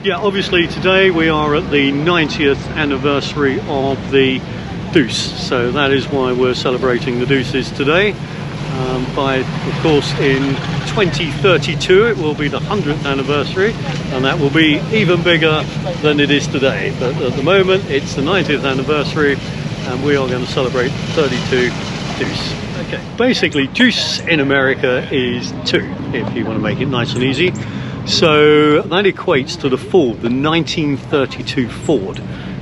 Yeah, obviously today we are at the 90th anniversary of the Deuce, so that is why we're celebrating the Deuces today. Of course, in 2032 it will be the 100th anniversary, and that will be even bigger than it is today. But at the moment it's the 90th anniversary, and we are going to celebrate 32 Deuce. Okay, basically Deuce in America is 2, if you want to make it nice and easy. So that equates to the Ford, the 1932 Ford,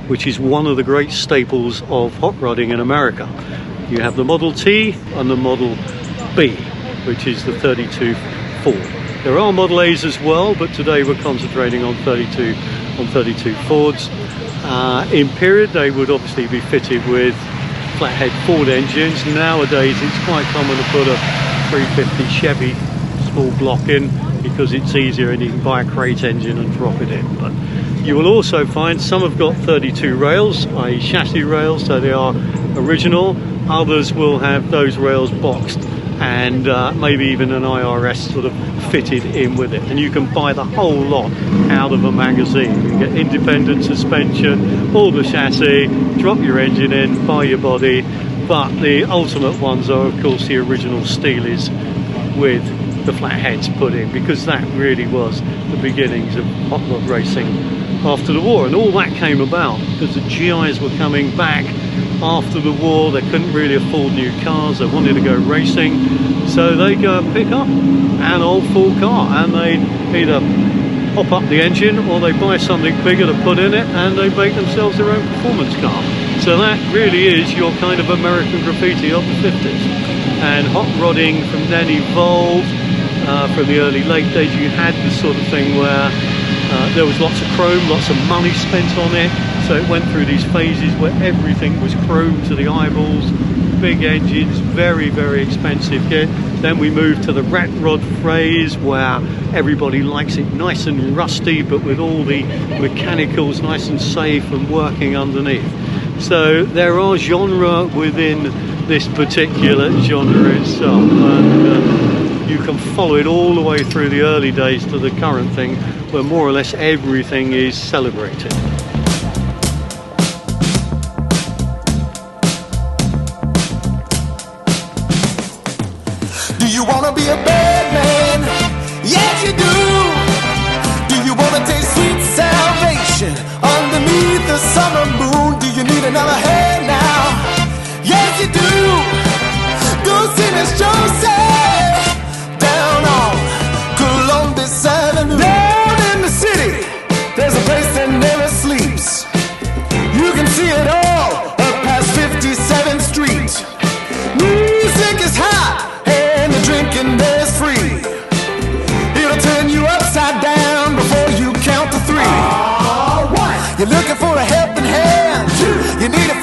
which is one of the great staples of hot rodding in America. You have the Model T and the Model B, which is the 32 Ford. There are Model A's as well, but today we're concentrating on 32 Fords. In period, they would obviously be fitted with flathead Ford engines. Nowadays, it's quite common to put a 350 Chevy small block in, because it's easier and you can buy a crate engine and drop it in. But you will also find some have got 32 rails, i.e. chassis rails, so they are original. Others will have those rails boxed and maybe even an IRS sort of fitted in with it. And you can buy the whole lot out of a magazine. You can get independent suspension, all the chassis, drop your engine in, buy your body. But the ultimate ones are, of course, the original Steelies with the flatheads put in, because that really was the beginnings of hot rod racing after the war. And all that came about because the GIs were coming back after the war. They couldn't really afford new cars, they wanted to go racing, so they go and pick up an old Ford car and they either pop up the engine or they buy something bigger to put in it and they make themselves their own performance car. So that really is your kind of American graffiti of the 50s. And hot rodding from then evolved. From the early late days, you had this sort of thing where there was lots of chrome, lots of money spent on it, so it went through these phases where everything was chrome to the eyeballs, big engines, very, very expensive kit. Then we moved to the rat rod phase, where everybody likes it nice and rusty, but with all the mechanicals nice and safe and working underneath. So there are genre within this particular genre itself, and you can follow it all the way through the early days to the current thing, where more or less everything is celebrated. Do you want to be a bad man? Yes, you do. Do you want to taste sweet salvation underneath the summer moon? Do you need another hand now? Yes, you do. Go see Miss Joseph down on Columbus Avenue. Down in the city, there's a place that never sleeps. You can see it all up past 57th Street. Music is hot and the drinking there's free. It'll turn you upside down before you count to 3. You're looking for a helping hand. You need a